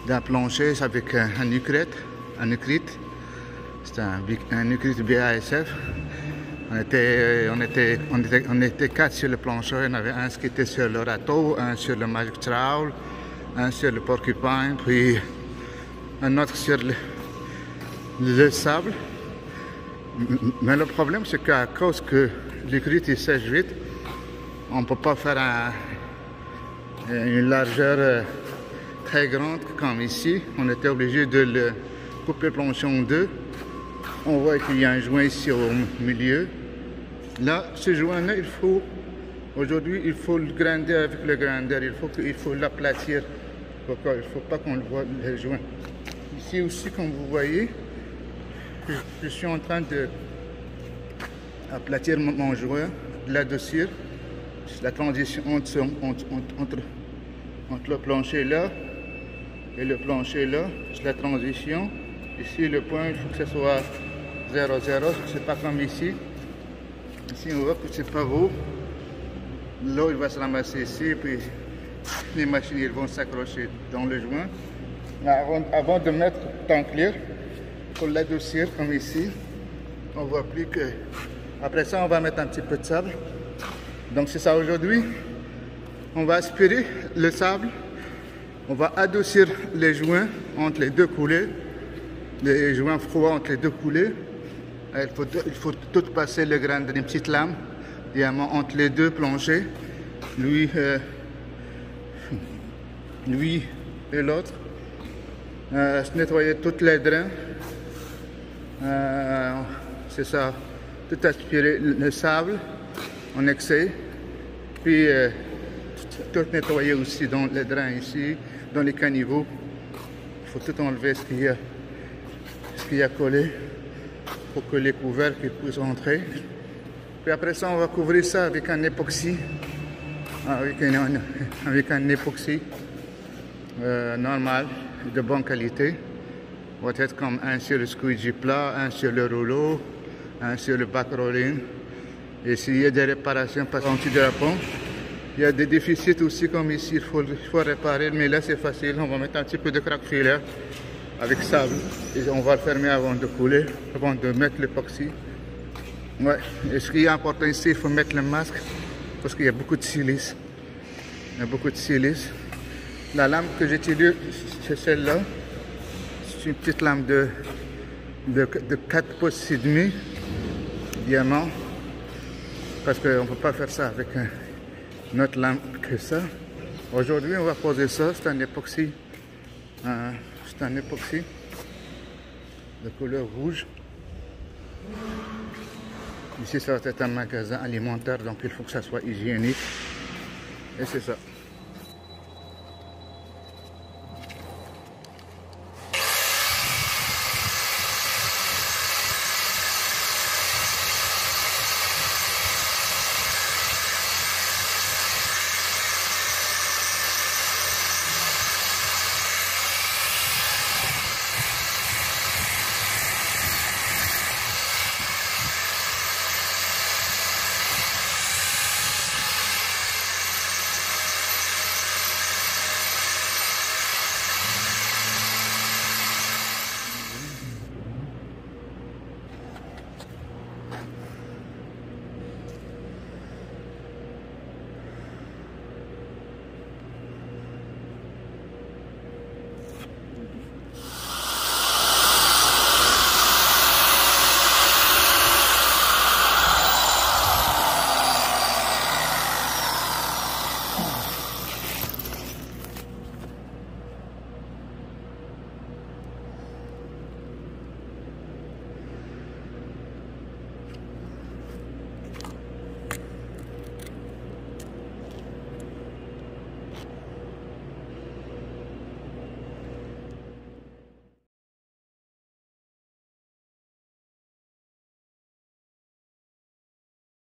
d'un plancher avec un ukrite. C'est un ukrite BASF. On était 4 sur le plancher. On avait un qui était sur le râteau, un sur le Magic Trowel, un sur le Porcupine, puis un autre sur le sable. Mais le problème, c'est qu'à cause que l'ukrite sèche vite, on ne peut pas faire une largeur très grande comme ici. On était obligé de le couper le plancher en deux. On voit qu'il y a un joint ici au milieu. Là, ce joint-là, aujourd'hui, il faut le grinder avec le grinder. Il faut l'aplatir. Il ne faut pas qu'on le voit, le joint. Ici aussi, comme vous voyez, je suis en train d'aplatir mon joint, de l'adoucir. La transition entre le plancher là et le plancher là, c'est la transition. Ici, le point, il faut que ce soit 0, 0, c'est pas comme ici. Ici, on voit que c'est pas beau. L'eau, il va se ramasser ici, puis les machines ils vont s'accrocher dans le joint. Avant de mettre temps clair, il faut l'adoucir comme ici. On voit plus que. Après ça, on va mettre un petit peu de sable. Donc c'est ça aujourd'hui. On va aspirer le sable. On va adoucir les joints entre les deux coulées. Les joints froids entre les deux coulées. Il faut tout passer le grain d'une petite lame diamant entre les deux planchers. Lui et l'autre. Nettoyer tous les drains. C'est ça. Tout aspirer le sable en excès. Puis tout nettoyer aussi dans les drains ici, dans les caniveaux. Il faut tout enlever ce qu'il y a collé pour que les couvercles puissent rentrer. Puis après ça, on va couvrir ça avec un époxy. Avec un époxy normal, de bonne qualité. Peut-être comme un sur le squeegee plat, un sur le rouleau, un sur le back rolling. Et s'il y a des réparations par anti-drapant, il y a des déficits aussi comme ici, il faut réparer, mais là c'est facile. On va mettre un petit peu de crack filler avec sable et on va le fermer avant de couler, avant de mettre l'époxy. Ouais. Et ce qui est important ici, il faut mettre le masque parce qu'il y a beaucoup de silice. Il y a beaucoup de silice. La lame que j'utilise, c'est celle-là. C'est une petite lame de 4 pouces et demi diamant. Parce qu'on ne peut pas faire ça avec une autre lame que ça. Aujourd'hui, on va poser ça. C'est un époxy. C'est un époxy de couleur rouge. Ici, ça va être un magasin alimentaire, donc il faut que ça soit hygiénique. Et c'est ça.